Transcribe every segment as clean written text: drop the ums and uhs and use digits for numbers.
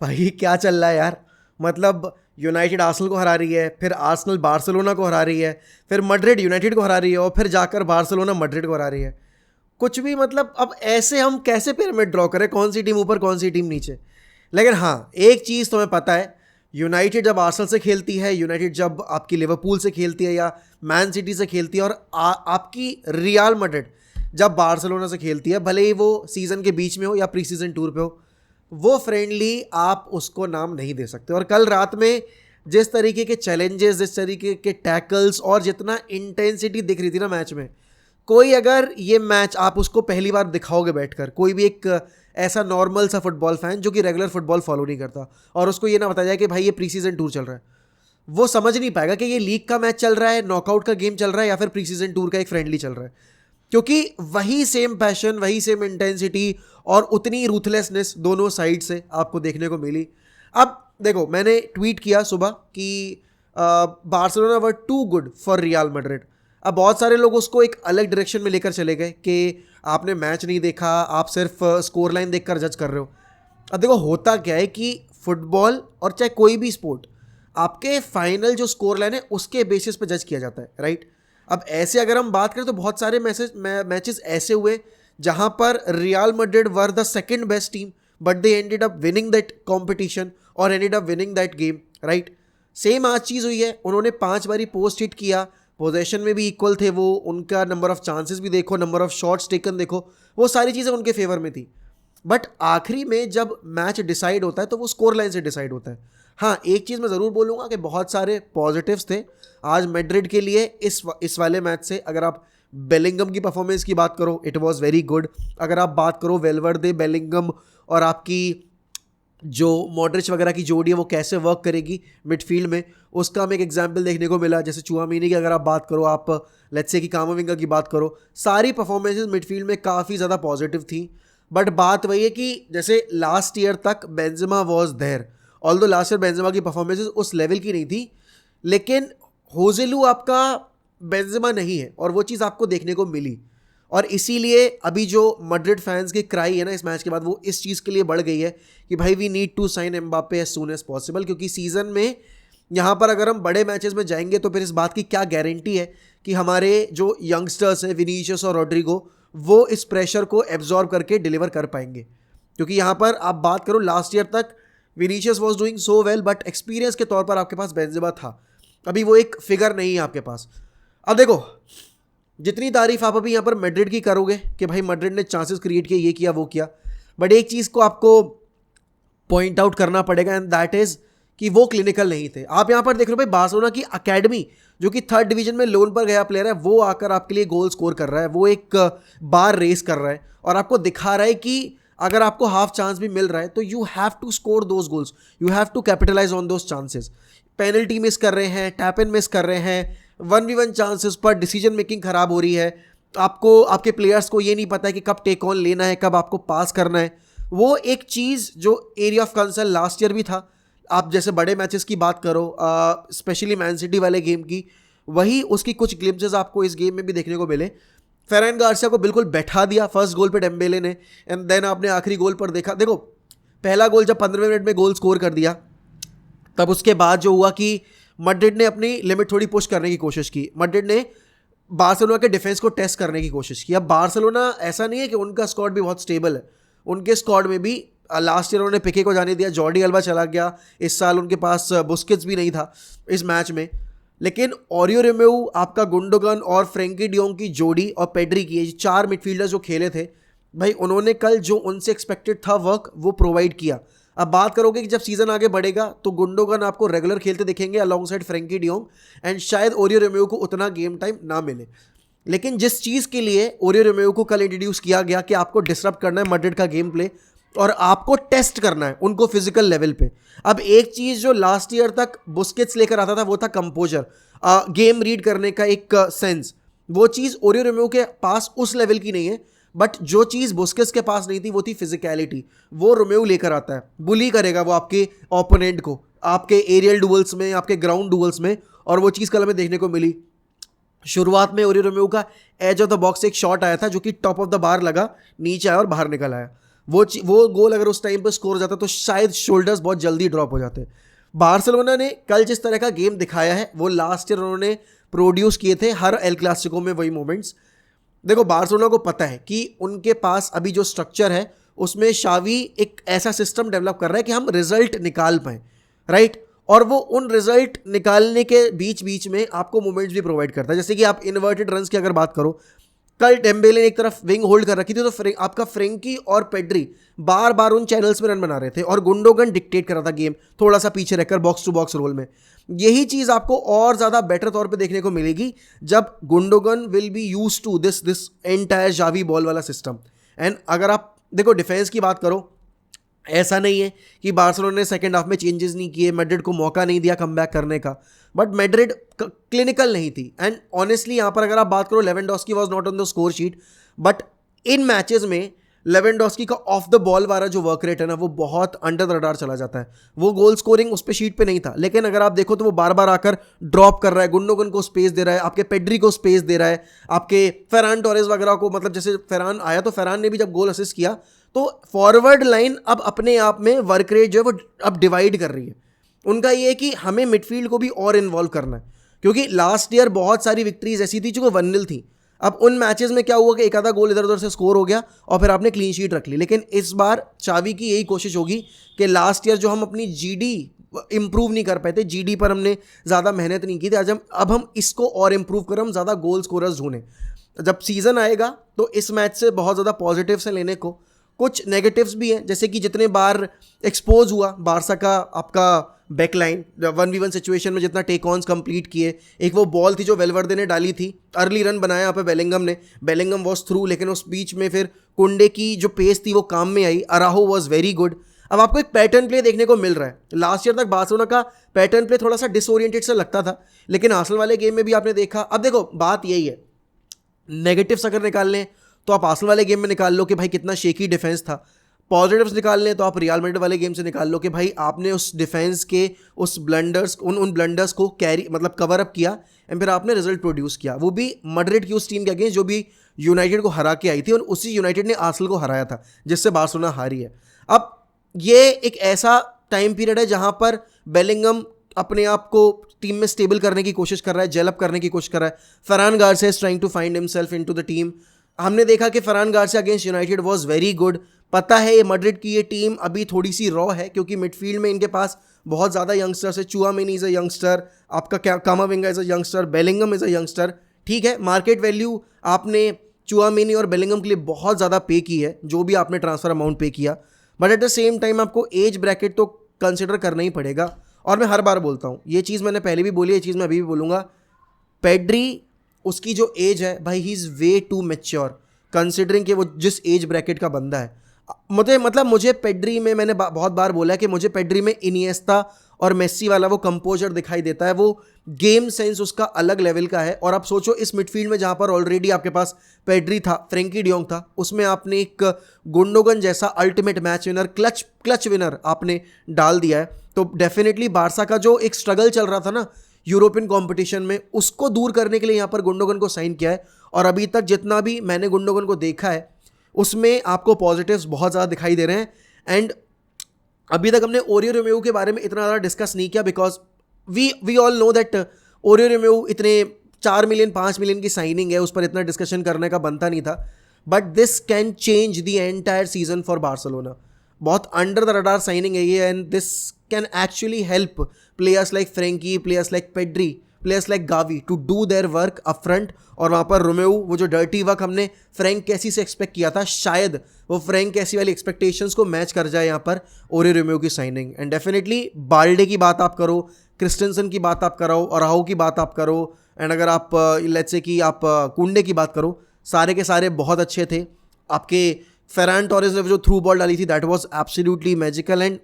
भाई क्या चल रहा है यार। मतलब यूनाइटेड आर्सेनल को हरा रही है, फिर आर्सेनल बार्सिलोना को हरा रही है, फिर मैड्रिड यूनाइटेड को हरा रही है, और फिर जाकर बार्सिलोना मैड्रिड को हरा रही है। कुछ भी मतलब, अब ऐसे हम कैसे पिरामिड ड्रॉ करें, कौन सी टीम ऊपर कौन सी टीम नीचे। लेकिन हाँ, एक चीज़ तुम्हें पता है, यूनाइटेड जब आर्सेनल से खेलती है, यूनाइटेड जब आपकी लिवरपूल से खेलती है या मैन सिटी से खेलती है, और आपकी रियल मैड्रिड जब बार्सिलोना से खेलती है, भले ही वो सीज़न के बीच में हो या प्री सीजन टूर पे हो, वो फ्रेंडली आप उसको नाम नहीं दे सकते। और कल रात में जिस तरीके के चैलेंजेस, जिस तरीके के टैकल्स और जितना इंटेंसिटी दिख रही थी ना मैच में, कोई अगर ये मैच आप उसको पहली बार दिखाओगे बैठकर, कोई भी एक ऐसा नॉर्मल सा फुटबॉल फैन जो कि रेगुलर फुटबॉल फॉलो नहीं करता, और उसको ये ना बताया जाए कि भाई ये प्री सीजन टूर चल रहा है, वो समझ नहीं पाएगा कि ये लीग का मैच चल रहा है, नॉकआउट का गेम चल रहा है, या फिर प्री सीजन टूर का एक फ्रेंडली चल रहा है। क्योंकि वही सेम पैशन, वही सेम इंटेंसिटी और उतनी रूथलेसनेस दोनों साइड से आपको देखने को मिली। अब देखो, मैंने ट्वीट किया सुबह कि Barcelona were too good for Real Madrid. अब बहुत सारे लोग उसको एक अलग डायरेक्शन में लेकर चले गए कि आपने मैच नहीं देखा, आप सिर्फ स्कोर लाइन देखकर जज कर रहे हो। अब देखो, होता क्या है कि फुटबॉल और चाहे कोई भी स्पोर्ट, आपके फाइनल जो स्कोर लाइन है उसके बेसिस पे जज किया जाता है, राइट। अब ऐसे अगर हम बात करें तो बहुत सारे मैचेस ऐसे हुए जहां पर real Madrid were the second best team, but they ended up winning that competition और ended up winning that game, right. Same आज चीज़ हुई है, उन्होंने 5 बारी पोस्ट हिट किया, पोजेशन में भी इक्वल थे वो, उनका नंबर ऑफ चांसेस भी देखो, नंबर ऑफ शॉट्स टेकन देखो, वो सारी चीज़ें उनके फेवर में थी। बट आखिरी में जब मैच डिसाइड होता है तो वो स्कोर लाइन से डिसाइड होता है। हाँ, एक चीज़ मैं ज़रूर बोलूँगा कि बहुत सारे पॉजिटिव्स थे आज मैड्रिड के लिए इस वाले मैच से। अगर आप बेलिंगम की परफॉर्मेंस की बात करो, इट वाज वेरी गुड। अगर आप बात करो वेलवर्दे, बेलिंगम और आपकी जो मॉड्रिच वगैरह की जोड़ी है वो कैसे वर्क करेगी मिडफील्ड में, उसका हमें एक एग्जांपल देखने को मिला। जैसे चुआमीनी की अगर आप बात करो, आप लेट्स से कि कामाविंगा की बात करो, सारी परफॉर्मेंसेज मिडफील्ड में काफ़ी ज़्यादा पॉजिटिव थी। बट बात वही है कि जैसे लास्ट ईयर तक Benzema was there, although last year Benzema की परफॉर्मेंसेज उस लेवल की नहीं थी, लेकिन होजेलू आपका बेंजेमा नहीं है, और वो चीज़ आपको देखने को मिली। और इसीलिए अभी जो मैड्रिड फैंस की क्राई है ना इस मैच के बाद, वो इस चीज़ के लिए बढ़ गई है कि भाई we need to sign Mbappe as soon as possible. क्योंकि सीज़न में यहाँ पर अगर हम बड़े मैचेस में जाएंगे तो फिर इस बात की क्या गारंटी है कि हमारे जो यंगस्टर्स हैं विनीशियस और रोड्रिगो, वो इस प्रेशर को एब्जॉर्ब करके डिलीवर कर पाएंगे। क्योंकि यहाँ पर आप बात करो, लास्ट ईयर तक Vinicius was doing so well, but experience के तौर पर आपके पास बेंजेमा था, अभी वो एक फिगर नहीं है आपके पास। अब देखो, जितनी तारीफ आप अभी यहाँ पर मैड्रिड की करोगे कि भाई मैड्रिड ने चांसेस क्रिएट किए, ये किया वो किया, बट एक चीज़ को आपको पॉइंट आउट करना पड़ेगा, एंड दैट इज़ कि वो क्लिनिकल नहीं थे। आप यहाँ पर देख रहे हो भाई, बार्सिलोना की अकेडमी जो कि 3rd डिवीजन में लोन पर गया प्लेयर है, वो आकर आपके लिए गोल स्कोर कर रहा है, वो एक बार रेस कर रहा है और आपको दिखा रहा है कि अगर आपको हाफ चांस भी मिल रहा है तो you have to score those goals, you have to capitalize on those chances. Penalty miss कर रहे हैं, टैप इन मिस कर रहे हैं, 1v1 चांसेस पर डिसीजन मेकिंग खराब हो रही है, आपको आपके प्लेयर्स को ये नहीं पता है कि कब टेक ऑन लेना है, कब आपको पास करना है। वो एक चीज़ जो area of concern last year भी था। आप जैसे बड़े मैचेस की बात करो, स्पेशली मैन सिटी वाले गेम की, वही उसकी कुछ ग्लिम्पसेस आपको इस गेम में भी देखने को मिले। फेरन गार्सिया को बिल्कुल बैठा दिया फर्स्ट गोल पे डेम्बेले ने, एंड देन आपने आखिरी गोल पर देखो, पहला गोल जब 15वें मिनट में गोल स्कोर कर दिया, तब उसके बाद जो हुआ कि मैड्रिड ने अपनी लिमिट थोड़ी पुश करने की कोशिश की, मैड्रिड ने बार्सिलोना के डिफेंस को टेस्ट करने की कोशिश की। अब बार्सिलोना ऐसा नहीं है कि उनका स्क्वाड भी बहुत स्टेबल है, उनके स्क्वाड में भी लास्ट ईयर उन्होंने पिके को जाने दिया, जॉर्डी अल्बा चला गया, इस साल उनके पास बुस्केट्स भी नहीं था इस मैच में। लेकिन ओरियो रोमेओ, आपका गुंडोगन और फ्रेंकी डियोंग की जोड़ी और पेड्री की, ये 4 मिडफील्डर्स जो खेले थे भाई, उन्होंने कल जो उनसे एक्सपेक्टेड था वर्क वो प्रोवाइड किया। अब बात करोगे कि जब सीजन आगे बढ़ेगा तो गुंडोगन आपको रेगुलर खेलते दिखेंगे along side Frenkie de Jong, and शायद ओरियो रोमेओ को उतना गेम टाइम ना मिले। लेकिन जिस चीज़ के लिए ओरियो रोमेओ को कल इंट्रोड्यूस किया गया कि आपको डिसरप्ट करना है मैड्रिड का गेम प्ले और आपको टेस्ट करना है उनको फिजिकल लेवल पे। अब एक चीज़ जो लास्ट ईयर तक बुस्केट्स लेकर आता था वो था कंपोजर, गेम रीड करने का एक सेंस, वो चीज़ ओरियो रोमेओ के पास उस लेवल की नहीं है। बट जो चीज़ बुस्केट्स के पास नहीं थी वो थी फिजिकलिटी, वो रोमेओ लेकर आता है, बुली करेगा वो आपके ओपोनेंट को, आपके एरियल डुअल्स में, आपके ग्राउंड डुअल्स में, और वो चीज़ कल हमें देखने को मिली। शुरुआत में ओरियो रोमेओ का एज ऑफ द बॉक्स एक शॉट आया था जो कि टॉप ऑफ द बार लगा, नीचे आया और बाहर निकल आया, वो गोल अगर उस टाइम पर स्कोर हो जाता तो शायद शोल्डर्स बहुत जल्दी ड्रॉप हो जाते। बार्सिलोना ने कल जिस तरह का गेम दिखाया है वो लास्ट ईयर उन्होंने प्रोड्यूस किए थे हर एल क्लासिको में वही मोमेंट्स। देखो बार्सिलोना को पता है कि उनके पास अभी जो स्ट्रक्चर है उसमें शावी एक ऐसा सिस्टम डेवलप कर रहा है कि हम रिजल्ट निकाल पाएँ, राइट। और वो उन रिजल्ट निकालने के बीच बीच में आपको मोमेंट्स भी प्रोवाइड करता है। जैसे कि आप इन्वर्टेड रन्स की अगर बात करो, कल डेम्बेले ने एक तरफ विंग होल्ड कर रखी थी तो आपका फ्रेंकी और पेड्री बार बार उन चैनल्स में रन बना रहे थे और गुंडोगन डिक्टेट कर रहा था गेम, थोड़ा सा पीछे रहकर बॉक्स टू बॉक्स रोल में। यही चीज़ आपको और ज़्यादा बेटर तौर पे देखने को मिलेगी जब Gundogan will be used to this entire Xavi ball वाला सिस्टम। एंड अगर आप देखो डिफेंस की बात करो, ऐसा नहीं है कि बार्सिलोना ने सेकंड हाफ में चेंजेस नहीं किए, मैड्रिड को मौका नहीं दिया कमबैक करने का, बट मैड्रिड क्लिनिकल नहीं थी। एंड ऑनेस्टली यहाँ पर अगर आप बात करो, Lewandowski was not on the score sheet, but in matches में लेवेंडोस्की का ऑफ द बॉल वाला जो वर्क रेट है ना वो बहुत अंडर द रडार चला जाता है। वो गोल स्कोरिंग उस पर शीट पे नहीं था, लेकिन अगर आप देखो तो वो बार बार आकर ड्रॉप कर रहा है, गुंडोगन को स्पेस दे रहा है, आपके पेड्री को स्पेस दे रहा है, आपके फेरान टोरेस वगैरह को, मतलब जैसे फेरान आया तो फेरान ने भी जब गोल असिस्ट किया तो फॉरवर्ड लाइन अब अपने आप में वर्क रेट जो है वो अब डिवाइड कर रही है। उनका ये है कि हमें मिडफील्ड को भी और इन्वॉल्व करना है, क्योंकि लास्ट ईयर बहुत सारी विक्ट्रीज ऐसी थी जो 1-0 थी। अब उन मैचेस में क्या हुआ कि एक आधा गोल इधर उधर से स्कोर हो गया और फिर आपने क्लीन शीट रख ली। लेकिन इस बार चावी की यही कोशिश होगी कि लास्ट ईयर जो हम अपनी जीडी इंप्रूव नहीं कर पाए थे, जीडी पर हमने ज़्यादा मेहनत नहीं की थी, आज हम इसको और इम्प्रूव करें, हम ज़्यादा गोल स्कोरर्स ढूंढें। जब सीज़न आएगा तो इस मैच से बहुत ज़्यादा पॉजिटिव से लेने को, कुछ नेगेटिव्स भी हैं, जैसे कि जितने बार एक्सपोज हुआ बारसा का आपका बैकलाइन 1v1 सिचुएशन में, जितना टेक ऑन्स कंप्लीट किए। एक वो बॉल थी जो वेलवर्दे ने डाली थी, अर्ली रन बनाया यहाँ पे बेलिंगम ने, बेलिंगम वॉज थ्रू, लेकिन उस बीच में फिर कुंडे की जो पेस थी वो काम में आई, अराहो वॉज वेरी गुड। अब आपको एक पैटर्न प्ले देखने को मिल रहा है। लास्ट ईयर तक बार्सिलोना का पैटर्न प्ले थोड़ा सा डिसओरिएंटेड सा लगता था, लेकिन आर्सेनल वाले गेम में भी आपने देखा। अब देखो बात यही है, नेगेटिव्स अगर निकाल लें तो आप आर्सेनल वाले गेम में निकाल लो कि भाई कितना शेकी डिफेंस था, पॉजिटिव्स निकाल लें तो आप रियल मैड्रिड वाले गेम से निकाल लो कि भाई आपने उस डिफेंस के उस ब्लंडर्स उन ब्लंडर्स को कैरी मतलब कवर अप किया एंड फिर आपने रिजल्ट प्रोड्यूस किया, वो भी मैड्रिड की उस टीम के अगेंस्ट जो भी यूनाइटेड को हरा के आई थी, और उसी यूनाइटेड ने आर्सेनल को हराया था जिससे बार्सिलोना हारी है। अब ये एक ऐसा टाइम पीरियड है जहां पर बेलिंगम अपने आप को टीम में स्टेबल करने की कोशिश कर रहा है, जेलअप करने की कोशिश कर रहा है। Ferran Garcia is trying to find himself into the team. हमने देखा कि Ferran Garcia against United was very good. पता है ये मैड्रिड की ये टीम अभी थोड़ी सी रॉ है, क्योंकि मिडफील्ड में इनके पास बहुत ज़्यादा यंगस्टर्स है। चुआमेनी इज़ अ यंगस्टर, आपका कामाविंगा is a youngster, Bellingham is a youngster. ठीक है, मार्केट वैल्यू आपने चुआमेनी और बेलिंगम के लिए बहुत ज़्यादा पे की है, जो भी आपने ट्रांसफ़र अमाउंट पे किया, but at the same time आपको एज ब्रैकेट तो कंसिडर करना ही पड़ेगा। और मैं हर बार बोलता हूँ, ये चीज़ मैंने पहले भी बोली, ये चीज़ मैं अभी भी बोलूँगा, पेड्री उसकी जो एज है भाई, he is way too mature considering कि वो जिस एज ब्रैकेट का बंदा है। मुझे पेड्री में, मैंने बहुत बार बोला है कि मुझे पेड्री में इनिएस्ता और मेस्सी वाला वो कंपोजर दिखाई देता है, वो गेम सेंस उसका अलग लेवल का है। और आप सोचो इस मिडफील्ड में जहाँ पर ऑलरेडी आपके पास पेड्री था, फ्रेंकी डियोंग था, उसमें आपने एक गुंडोगन जैसा ultimate match winner, clutch winner आपने डाल दिया है। तो डेफिनेटली बारसा का जो एक स्ट्रगल चल रहा था ना यूरोपियन कंपटीशन में, उसको दूर करने के लिए यहाँ पर गुंडोगन को साइन किया है। और अभी तक जितना भी मैंने गुंडोगन को देखा है उसमें आपको पॉजिटिव्स बहुत ज़्यादा दिखाई दे रहे हैं। एंड अभी तक हमने ओरियो रोमेओ के बारे में इतना ज़्यादा डिस्कस नहीं किया, because we all know that ओरियो रोमेओ इतने 4 मिलियन 5 मिलियन की साइनिंग है, उस पर इतना डिस्कशन करने का बनता नहीं था। But this can change the entire season for Barcelona. बहुत अंडर द रडार साइनिंग है ये, and this can actually help players like Frenkie, players like Pedri, players like Gavi to do their work up front. और वहाँ पर Romeo, वो जो dirty work हमने Frank कैसी से एक्सपेक्ट किया था, शायद वो फ्रैंक कैसी वाली एक्सपेक्टेशंस को मैच कर जाए यहाँ पर ओरियो रोमेओ की साइनिंग। एंड डेफिनेटली बाल्डे की बात आप करो, क्रिस्टेंसन की बात आप करो, अराहो की बात आप करो, एंड अगर आप लेट्स से कि आप कुंडे की बात करो, सारे के सारे बहुत अच्छे थे। आपके फेरान टोरेस ने जो थ्रू बॉल डाली थी, that was absolutely magical. And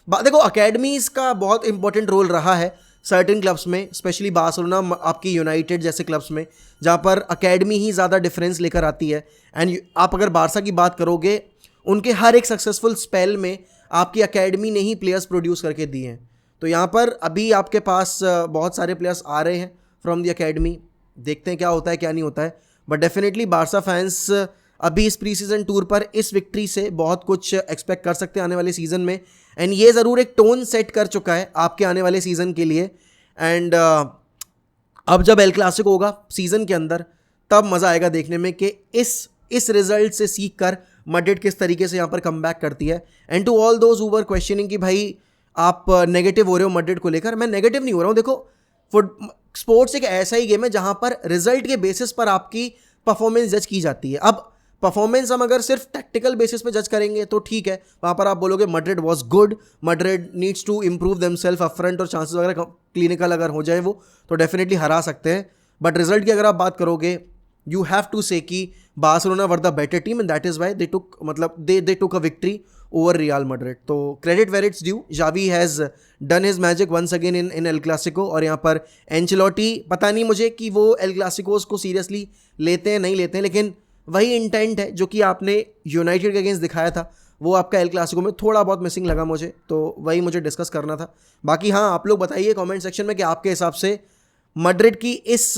देखो अकेडमीज़ का बहुत इंपॉर्टेंट रोल रहा है सर्टेन क्लब्स में, स्पेशली बार्सिलोना, आपकी यूनाइटेड जैसे क्लब्स में, जहाँ पर अकेडमी ही ज़्यादा डिफरेंस लेकर आती है। एंड आप अगर बारसा की बात करोगे, उनके हर एक सक्सेसफुल स्पेल में आपकी अकेडमी ने ही प्लेयर्स प्रोड्यूस करके दिए हैं। तो यहाँ पर अभी आपके पास बहुत सारे प्लेयर्स आ रहे हैं फ्रॉम द अकेडमी, देखते हैं क्या होता है क्या नहीं होता है। बट डेफिनेटली बारसा फैंस अभी इस प्री सीजन टूर पर इस विक्ट्री से बहुत कुछ एक्सपेक्ट कर सकते हैं आने वाले सीजन में, एंड ये ज़रूर एक टोन सेट कर चुका है आपके आने वाले सीजन के लिए। एंड अब जब एल क्लासिको होगा सीजन के अंदर, तब मज़ा आएगा देखने में कि इस रिजल्ट से सीख कर मैड्रिड किस तरीके से यहाँ पर कम बैक करती है। And to all those who were questioning कि भाई आप नेगेटिव हो रहे हो मैड्रिड को लेकर, मैं नेगेटिव नहीं हो रहा हूँ। देखो स्पोर्ट्स एक ऐसा ही गेम है जहाँ पर रिजल्ट के बेसिस पर आपकी परफॉर्मेंस जज की जाती है। अब परफॉर्मेंस हम अगर सिर्फ टैक्टिकल बेसिस पे जज करेंगे तो ठीक है, वहाँ पर आप बोलोगे Madrid was good, Madrid needs to improve themselves up front, और चांसेस अगर क्लिनिकल अगर हो जाए वो तो डेफिनेटली हरा सकते हैं। बट रिजल्ट की अगर आप बात करोगे, यू हैव टू से कि Barcelona were the better team and that is why they took a victory over real Madrid. तो credit where it's due, Xavi has done his magic once again in El Clasico. और यहाँ पर Ancelotti, पता नहीं मुझे कि वो L क्लासिकोस को सीरियसली लेते हैं नहीं लेते हैं, लेकिन वही इंटेंट है जो कि आपने यूनाइटेड के अगेंस्ट दिखाया था, वो आपका एल क्लासिको में थोड़ा बहुत मिसिंग लगा मुझे, तो वही मुझे डिस्कस करना था। बाकी हाँ, आप लोग बताइए कमेंट सेक्शन में कि आपके हिसाब से मैड्रिड की इस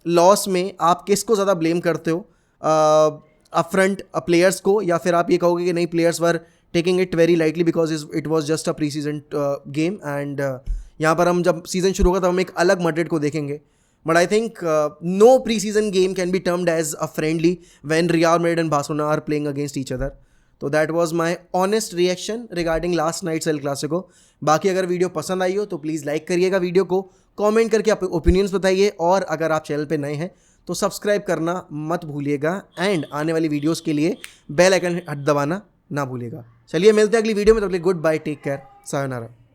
लॉस में आप किसको ज़्यादा ब्लेम करते हो, अप फ्रंट प्लेयर्स को, या फिर आप ये कहोगे कि नहीं players were taking it very lightly because it was just a pre season game, and यहाँ पर हम जब सीजन शुरू होगा तब हम एक अलग मैड्रिड को देखेंगे। But I think no preseason game can be termed as a friendly when Real Madrid and Barcelona are playing against each other. So that was my honest reaction regarding last night's El Clasico. बाकी अगर video पसंद आई हो तो please like करिएगा video को, comment करके आप opinions बताइए, और अगर आप चैनल पे नए हैं तो सब्सक्राइब करना मत भूलिएगा, एंड आने वाली वीडियोस के लिए बेल आइकन दबाना ना भूलिएगा। चलिए मिलते हैं अगली वीडियो में, तब तक goodbye, take care, sayonara.